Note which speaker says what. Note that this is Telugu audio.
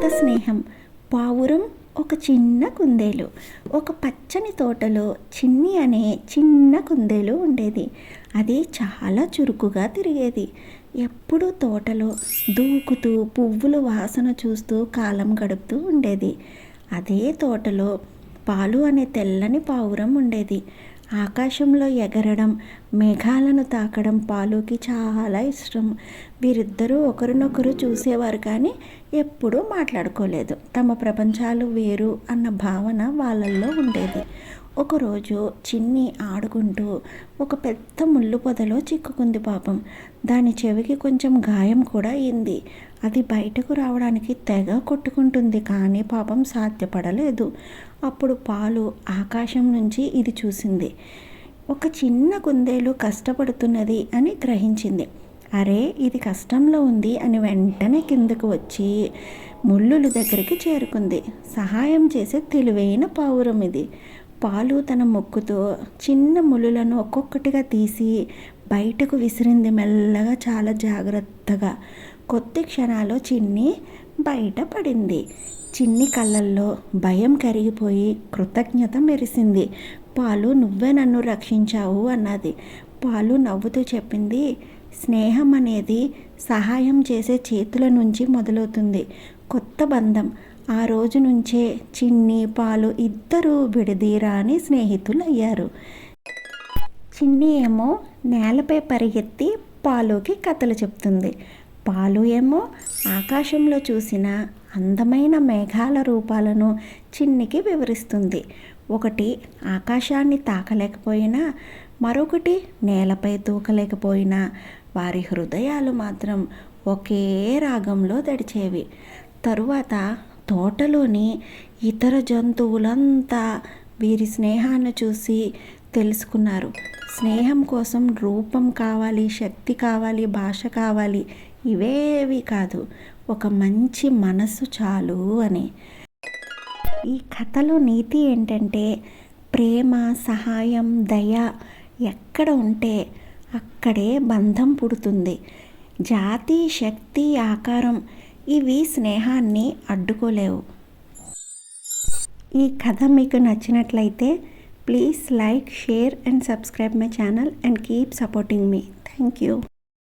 Speaker 1: కొత్త స్నేహం. పావురం ఒక చిన్న కుందేలు. ఒక పచ్చని తోటలో చిన్ని అనే చిన్న కుందేలు ఉండేది. అది చాలా చురుకుగా తిరిగేది. ఎప్పుడూ తోటలో దూకుతూ పువ్వులు వాసన చూస్తూ కాలం గడుపుతూ ఉండేది. అదే తోటలో పాలు అనే తెల్లని పావురం ఉండేది. ఆకాశంలో ఎగరడం, మేఘాలను తాకడం పాలుకి చాలా ఇష్టం. వీరిద్దరూ ఒకరినొకరు చూసేవారు కానీ ఎప్పుడూ మాట్లాడుకోలేదు. తమ ప్రపంచాలు వేరు అన్న భావన వాళ్ళల్లో ఉండేది. ఒకరోజు చిన్ని ఆడుకుంటూ ఒక పెద్ద ముళ్ళు పొదలో చిక్కుకుంది పాపం. దాని చెవికి కొంచెం గాయం కూడా అయింది. అది బయటకు రావడానికి తెగ కొట్టుకుంటుంది కానీ పాపం సాధ్యపడలేదు. అప్పుడు పాలు ఆకాశం నుంచి ఇది చూసింది. ఒక చిన్న కుందేలు కష్టపడుతున్నది అని గ్రహించింది. అరే, ఇది కష్టంలో ఉంది అని వెంటనే కిందకు వచ్చి ముళ్ళుల దగ్గరికి చేరుకుంది. సహాయం చేసే తెలివైన పావురం ఇది. పాలు తన ముక్కుతో చిన్న ముళ్ళులను ఒక్కొక్కటిగా తీసి బయటకు విసిరింది మెల్లగా, చాలా జాగ్రత్తగా. కొద్ది క్షణాల్లో చిన్ని బయటపడింది. చిన్ని కళ్ళల్లో భయం కరిగిపోయి కృతజ్ఞత మెరిసింది. పాలు, నువ్వే నన్ను రక్షించావు అన్నది. పాలు నవ్వుతూ చెప్పింది, స్నేహం అనేది సహాయం చేసే చేతుల నుంచి మొదలవుతుంది. కొత్త బంధం. ఆ రోజు నుంచే చిన్ని, పాలు ఇద్దరూ విడదీరాని స్నేహితులు అయ్యారు. చిన్ని ఏమో నేలపై పరిగెత్తి పాలుకి కథలు చెప్తుంది. పాలు ఏమో ఆకాశంలో చూసిన అందమైన మేఘాల రూపాలను చిన్నికి వివరిస్తుంది. ఒకటి ఆకాశాన్ని తాకలేకపోయినా, మరొకటి నేలపై తూకలేకపోయినా వారి హృదయాలు మాత్రం ఒకే రాగంలో దడిచేవి. తరువాత తోటలోని ఇతర జంతువులంతా వీరి స్నేహాన్ని చూసి తెలుసుకున్నారు. స్నేహం కోసం రూపం కావాలి, శక్తి కావాలి, భాష కావాలి, ఇవేవి కాదు, ఒక మంచి మనసు చాలు అని. ఈ కథలో నీతి ఏంటంటే, ప్రేమ, సహాయం, దయ ఎక్కడ ఉంటే అక్కడే బంధం పుడుతుంది. జాతి, శక్తి, ఆకారం ఇవి స్నేహాన్ని అడ్డుకోలేవు. ఈ కథ మీకు నచ్చినట్లయితే please like, share and subscribe my channel and keep supporting me. Thank you.